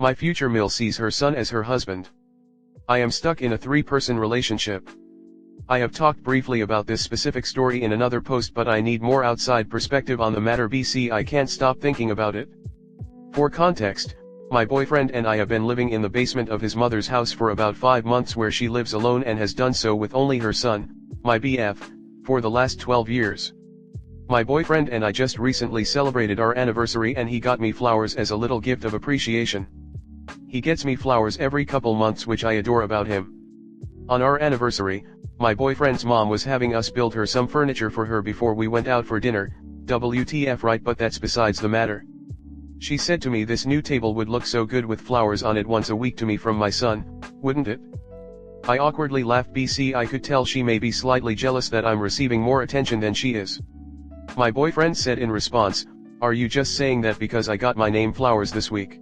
My future mill sees her son as her husband. I am stuck in a 3-person relationship. I have talked briefly about this specific story in another post, but I need more outside perspective on the matter. I can't stop thinking about it. For context, my boyfriend and I have been living in the basement of his mother's house for about 5 months, where she lives alone and has done so with only her son, my BF, for the last 12 years. My boyfriend and I just recently celebrated our anniversary, and he got me flowers as a little gift of appreciation. He gets me flowers every couple months, which I adore about him. On our anniversary, my boyfriend's mom was having us build her some furniture for her before we went out for dinner. WTF, right? But that's besides the matter. She said to me this new table would look so good with flowers on it once a week to me from my son, wouldn't it? I awkwardly laughed. I could tell she may be slightly jealous that I'm receiving more attention than she is. My boyfriend said in response, "Are you just saying that because I got my name flowers this week?"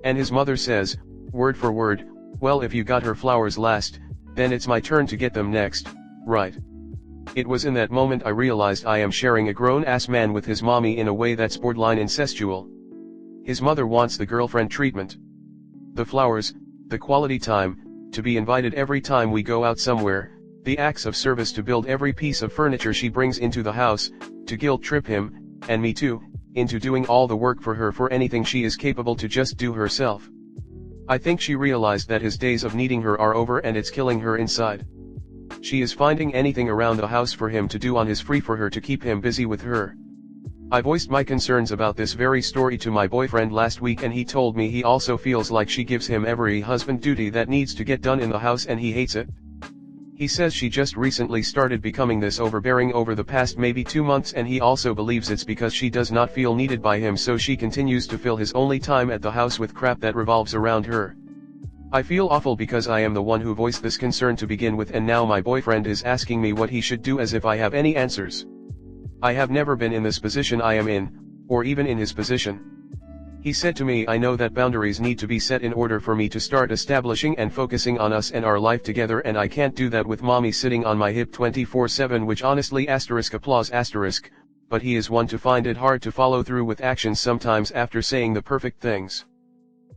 And his mother says, word for word, "Well, if you got her flowers last, then it's my turn to get them next, right?" It was in that moment I realized I am sharing a grown-ass man with his mommy in a way that's borderline incestual. His mother wants the girlfriend treatment. The flowers, the quality time, to be invited every time we go out somewhere, the acts of service to build every piece of furniture she brings into the house, to guilt trip him, and me too, into doing all the work for her for anything she is capable to just do herself. I think she realized that his days of needing her are over, and it's killing her inside. She is finding anything around the house for him to do on his free for her to keep him busy with her. I voiced my concerns about this very story to my boyfriend last week, and he told me he also feels like she gives him every husband duty that needs to get done in the house, and he hates it. He says she just recently started becoming this overbearing over the past maybe 2 months, and he also believes it's because she does not feel needed by him, so she continues to fill his only time at the house with crap that revolves around her. I feel awful because I am the one who voiced this concern to begin with, and now my boyfriend is asking me what he should do as if I have any answers. I have never been in this position I am in, or even in his position. He said to me, "I know that boundaries need to be set in order for me to start establishing and focusing on us and our life together, and I can't do that with mommy sitting on my hip 24/7, which honestly applause asterisk, but he is one to find it hard to follow through with actions sometimes after saying the perfect things.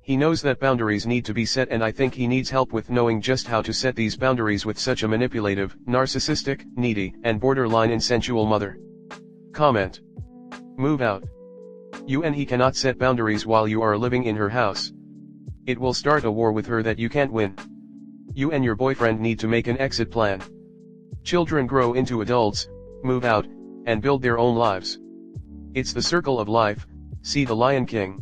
He knows that boundaries need to be set, and I think he needs help with knowing just how to set these boundaries with such a manipulative, narcissistic, needy, and borderline insensual mother." Comment. Move out. You and he cannot set boundaries while you are living in her house. It will start a war with her that you can't win. You and your boyfriend need to make an exit plan. Children grow into adults, move out, and build their own lives. It's the circle of life, see The Lion King.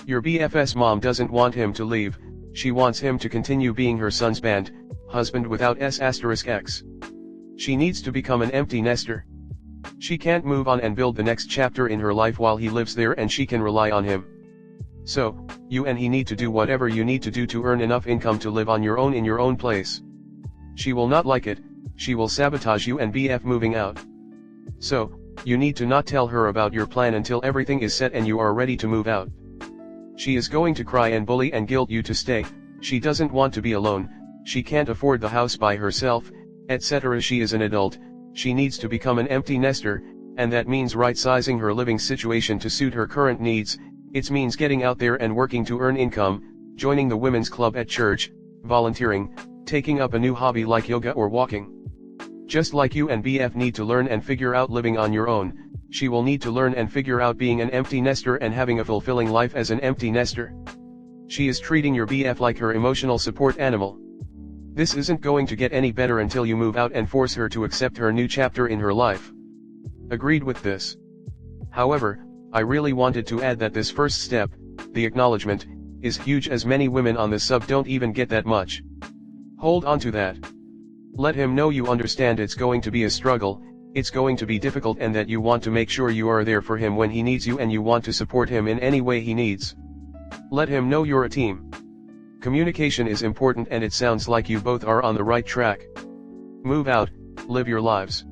Your BF's mom doesn't want him to leave, she wants him to continue being her son's band, husband without S***X. She needs to become an empty nester. She can't move on and build the next chapter in her life while he lives there and she can rely on him. So, you and he need to do whatever you need to do to earn enough income to live on your own in your own place. She will not like it, she will sabotage you and BF moving out. So, you need to not tell her about your plan until everything is set and you are ready to move out. She is going to cry and bully and guilt you to stay, she doesn't want to be alone, she can't afford the house by herself, etc. She is an adult. She needs to become an empty nester, and that means right-sizing her living situation to suit her current needs. It means getting out there and working to earn income, joining the women's club at church, volunteering, taking up a new hobby like yoga or walking. Just like you and BF need to learn and figure out living on your own, she will need to learn and figure out being an empty nester and having a fulfilling life as an empty nester. She is treating your BF like her emotional support animal. This isn't going to get any better until you move out and force her to accept her new chapter in her life. Agreed with this. However, I really wanted to add that this first step, the acknowledgement, is huge, as many women on this sub don't even get that much. Hold on to that. Let him know you understand it's going to be a struggle, it's going to be difficult, and that you want to make sure you are there for him when he needs you and you want to support him in any way he needs. Let him know you're a team. Communication is important, and it sounds like you both are on the right track. Move out, live your lives.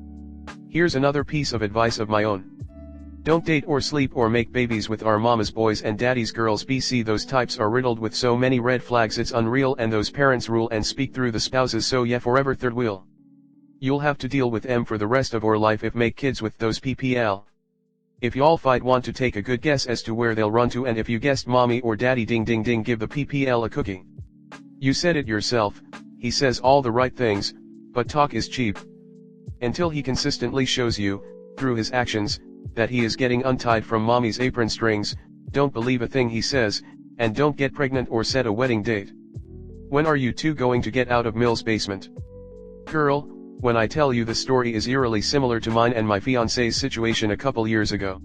Here's another piece of advice of my own. Don't date or sleep or make babies with our mama's boys and daddy's girls. Those types are riddled with so many red flags it's unreal, and those parents rule and speak through the spouses, so yeah, forever third wheel. You'll have to deal with them for the rest of your life if make kids with those PPL. If y'all fight, want to take a good guess as to where they'll run to, and if you guessed mommy or daddy, ding ding ding, give the PPL a cookie. You said it yourself, he says all the right things, but talk is cheap. Until he consistently shows you, through his actions, that he is getting untied from mommy's apron strings, don't believe a thing he says, and don't get pregnant or set a wedding date. When are you two going to get out of Mill's basement? Girl, when I tell you the story is eerily similar to mine and my fiancé's situation a couple years ago.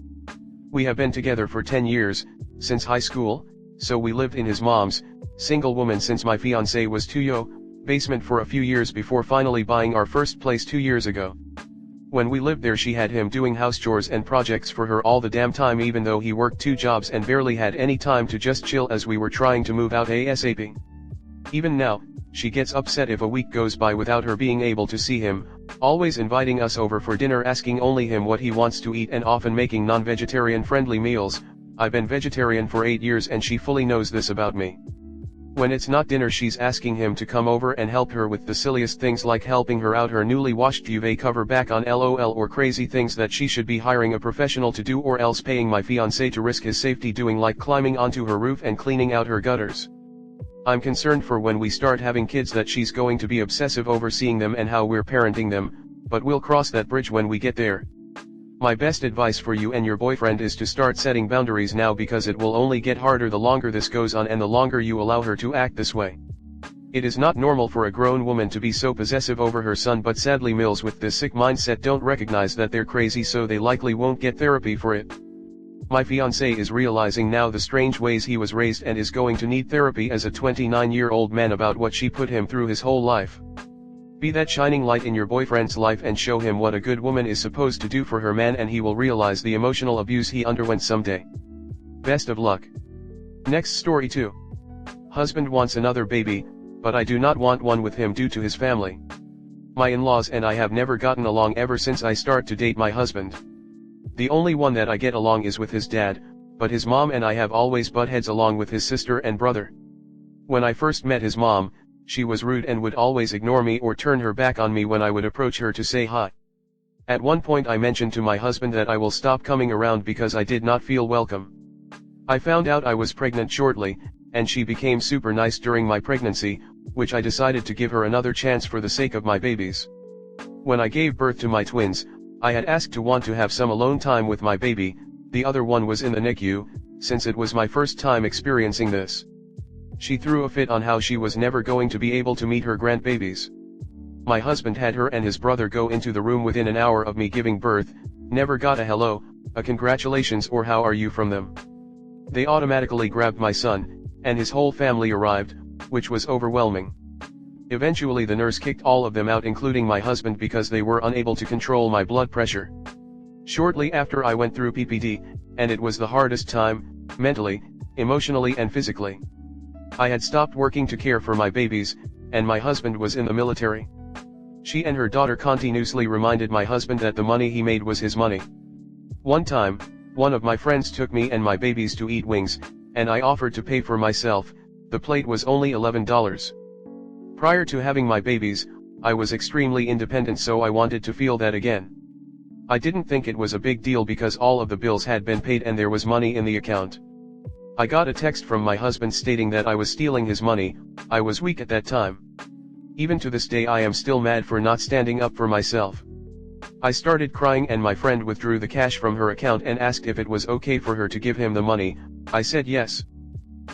We have been together for 10 years, since high school, so we lived in his mom's, single woman since my fiancé was 2 basement for a few years before finally buying our first place 2 years ago. When we lived there, she had him doing house chores and projects for her all the damn time, even though he worked 2 jobs and barely had any time to just chill as we were trying to move out ASAP. Even now, she gets upset if a week goes by without her being able to see him, always inviting us over for dinner, asking only him what he wants to eat, and often making non-vegetarian friendly meals. I've been vegetarian for 8 years and she fully knows this about me. When it's not dinner, she's asking him to come over and help her with the silliest things, like helping her out her newly washed duvet cover back on LOL, or crazy things that she should be hiring a professional to do, or else paying my fiancé to risk his safety doing, like climbing onto her roof and cleaning out her gutters. I'm concerned for when we start having kids that she's going to be obsessive over seeing them and how we're parenting them, but we'll cross that bridge when we get there. My best advice for you and your boyfriend is to start setting boundaries now, because it will only get harder the longer this goes on and the longer you allow her to act this way. It is not normal for a grown woman to be so possessive over her son, but sadly Mills with this sick mindset don't recognize that they're crazy, so they likely won't get therapy for it. My fiancé is realizing now the strange ways he was raised and is going to need therapy as a 29-year-old man about what she put him through his whole life. Be that shining light in your boyfriend's life and show him what a good woman is supposed to do for her man, and he will realize the emotional abuse he underwent someday. Best of luck. Next story 2. Husband wants another baby, but I do not want one with him due to his family. My in-laws and I have never gotten along ever since I start to date my husband. The only one that I get along is with his dad, but his mom and I have always butt heads along with his sister and brother. When I first met his mom, she was rude and would always ignore me or turn her back on me when I would approach her to say hi. At one point I mentioned to my husband that I will stop coming around because I did not feel welcome. I found out I was pregnant shortly, and she became super nice during my pregnancy, which I decided to give her another chance for the sake of my babies. When I gave birth to my twins, I had asked to want to have some alone time with my baby. The other one was in the NICU, since it was my first time experiencing this. She threw a fit on how she was never going to be able to meet her grandbabies. My husband had her and his brother go into the room within an hour of me giving birth, never got a hello, a congratulations or how are you from them. They automatically grabbed my son, and his whole family arrived, which was overwhelming. Eventually the nurse kicked all of them out, including my husband, because they were unable to control my blood pressure. Shortly after I went through PPD, and it was the hardest time, mentally, emotionally and physically. I had stopped working to care for my babies, and my husband was in the military. She and her daughter continuously reminded my husband that the money he made was his money. One time, one of my friends took me and my babies to eat wings, and I offered to pay for myself. The plate was only $11. Prior to having my babies, I was extremely independent, so I wanted to feel that again. I didn't think it was a big deal because all of the bills had been paid and there was money in the account. I got a text from my husband stating that I was stealing his money. I was weak at that time. Even to this day I am still mad for not standing up for myself. I started crying and my friend withdrew the cash from her account and asked if it was okay for her to give him the money. I said yes.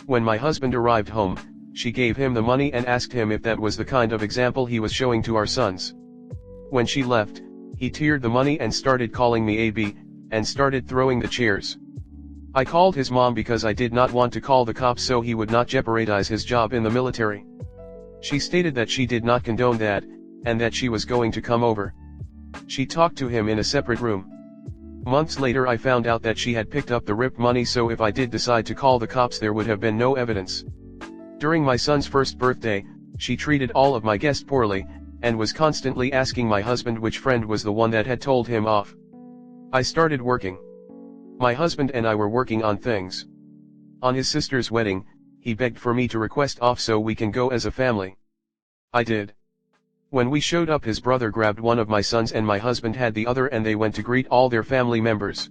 When my husband arrived home, she gave him the money and asked him if that was the kind of example he was showing to our sons. When she left, he teared the money and started calling me AB, and started throwing the chairs. I called his mom because I did not want to call the cops so he would not jeopardize his job in the military. She stated that she did not condone that, and that she was going to come over. She talked to him in a separate room. Months later I found out that she had picked up the ripped money, so if I did decide to call the cops there would have been no evidence. During my son's first birthday, she treated all of my guests poorly, and was constantly asking my husband which friend was the one that had told him off. I started working. My husband and I were working on things. On his sister's wedding, he begged for me to request off so we can go as a family. I did. When we showed up, his brother grabbed one of my sons and my husband had the other, and they went to greet all their family members.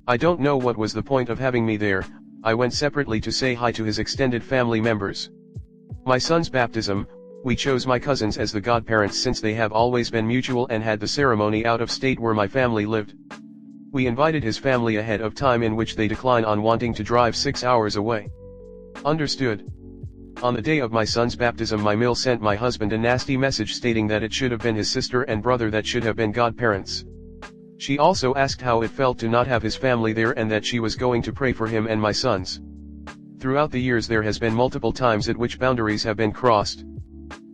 I don't know what was the point of having me there. I went separately to say hi to his extended family members. My son's baptism, we chose my cousins as the godparents since they have always been mutual and had the ceremony out of state where my family lived. We invited his family ahead of time, in which they declined on wanting to drive 6 hours away. Understood. On the day of my son's baptism, my mill sent my husband a nasty message stating that it should have been his sister and brother that should have been godparents. She also asked how it felt to not have his family there and that she was going to pray for him and my sons. Throughout the years there has been multiple times at which boundaries have been crossed.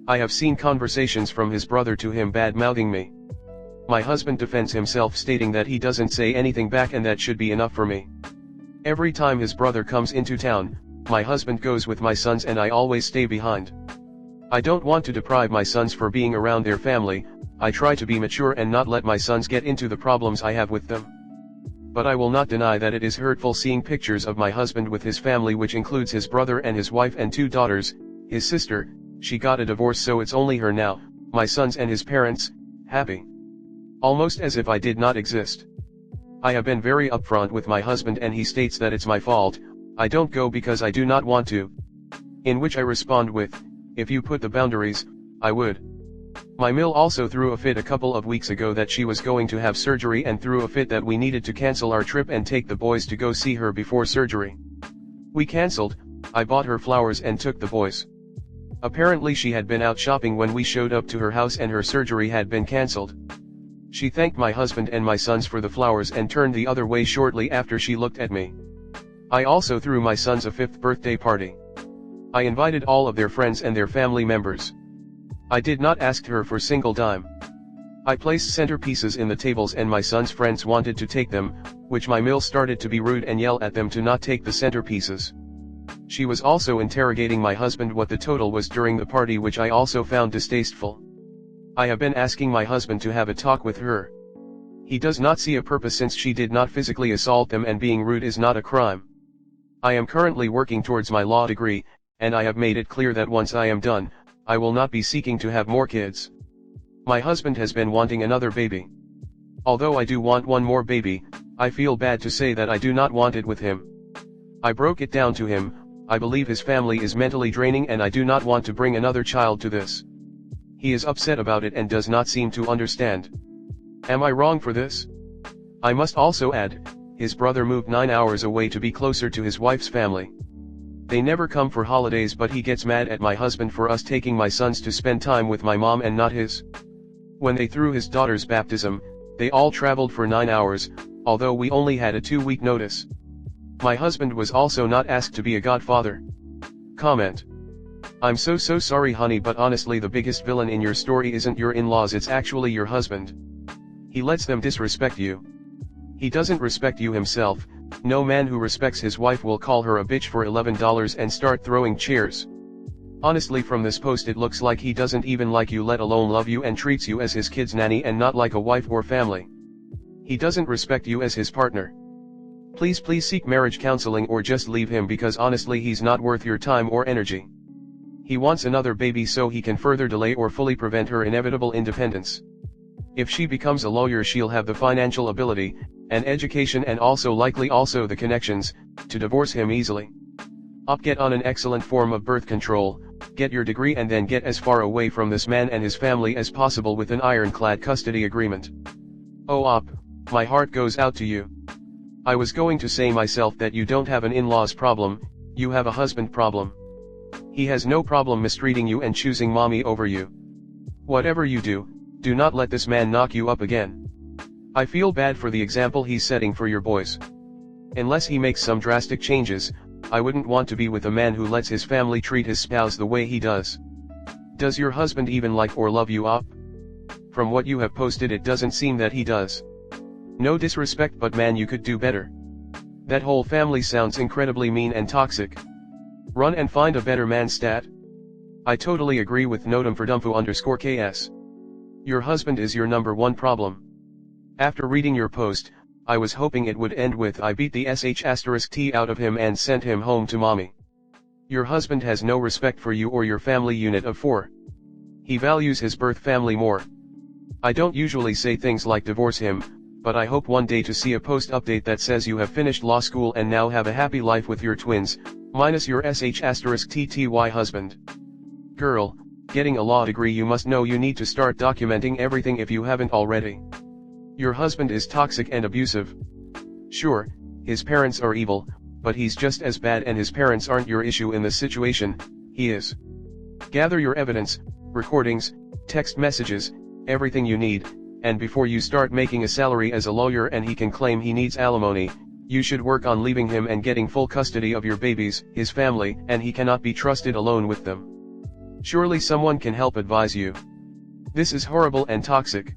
I have seen conversations from his brother to him bad-mouthing me. My husband defends himself stating that he doesn't say anything back and that should be enough for me. Every time his brother comes into town, my husband goes with my sons and I always stay behind. I don't want to deprive my sons for being around their family. I try to be mature and not let my sons get into the problems I have with them. But I will not deny that it is hurtful seeing pictures of my husband with his family, which includes his brother and his wife and 2 daughters, his sister, she got a divorce so it's only her now, my sons and his parents, happy. Almost as if I did not exist. I have been very upfront with my husband and he states that it's my fault, I don't go because I do not want to. In which I respond with, if you put the boundaries, I would. My mill also threw a fit a couple of weeks ago that she was going to have surgery and threw a fit that we needed to cancel our trip and take the boys to go see her before surgery. We cancelled, I bought her flowers and took the boys. Apparently she had been out shopping when we showed up to her house and her surgery had been cancelled. She thanked my husband and my sons for the flowers and turned the other way shortly after she looked at me. I also threw my sons a 5th birthday party. I invited all of their friends and their family members. I did not ask her for single dime. I placed centerpieces in the tables and my son's friends wanted to take them, which my mill started to be rude and yell at them to not take the centerpieces. She was also interrogating my husband what the total was during the party, which I also found distasteful. I have been asking my husband to have a talk with her. He does not see a purpose since she did not physically assault them and being rude is not a crime. I am currently working towards my law degree, and I have made it clear that once I am done, I will not be seeking to have more kids. My husband has been wanting another baby. Although I do want one more baby, I feel bad to say that I do not want it with him. I broke it down to him, I believe his family is mentally draining and I do not want to bring another child to this. He is upset about it and does not seem to understand. Am I wrong for this? I must also add, his brother moved 9 hours away to be closer to his wife's family. They never come for holidays, but he gets mad at my husband for us taking my sons to spend time with my mom and not his. When they threw his daughter's baptism, they all traveled for 9 hours, although we only had a 2-week notice. My husband was also not asked to be a godfather. Comment. I'm so sorry honey, but honestly the biggest villain in your story isn't your in-laws, it's actually your husband. He lets them disrespect you. He doesn't respect you himself. No man who respects his wife will call her a bitch for $11 and start throwing chairs. Honestly, from this post it looks like he doesn't even like you, let alone love you, and treats you as his kid's nanny and not like a wife or family. He doesn't respect you as his partner. Please seek marriage counseling or just leave him, because honestly he's not worth your time or energy. He wants another baby so he can further delay or fully prevent her inevitable independence. If she becomes a lawyer, she'll have the financial ability, and education, and likely also the connections, to divorce him easily. Get on an excellent form of birth control, get your degree, and then get as far away from this man and his family as possible with an ironclad custody agreement. Oh my heart goes out to you. I was going to say myself that you don't have an in-laws problem, you have a husband problem. He has no problem mistreating you and choosing mommy over you. Whatever you do not let this man knock you up again. I feel bad for the example he's setting for your boys. Unless he makes some drastic changes, I wouldn't want to be with a man who lets his family treat his spouse the way he does. Does your husband even like or love you? From what you have posted, it doesn't seem that he does. No disrespect, but man, you could do better. That whole family sounds incredibly mean and toxic. Run and find a better man stat. I totally agree with Notumfordumfu_KS. Your husband is your number one problem. After reading your post, I was hoping it would end with I beat the sh*t out of him and sent him home to mommy. Your husband has no respect for you or your family unit of 4. He values his birth family more. I don't usually say things like divorce him, but I hope one day to see a post update that says you have finished law school and now have a happy life with your twins, minus your sh*tty husband. Girl, getting a law degree, you must know you need to start documenting everything if you haven't already. Your husband is toxic and abusive. Sure, his parents are evil, but he's just as bad, and his parents aren't your issue in this situation, he is. Gather your evidence, recordings, text messages, everything you need, and before you start making a salary as a lawyer and he can claim he needs alimony, you should work on leaving him and getting full custody of your babies, his family, and he cannot be trusted alone with them. Surely someone can help advise you. This is horrible and toxic.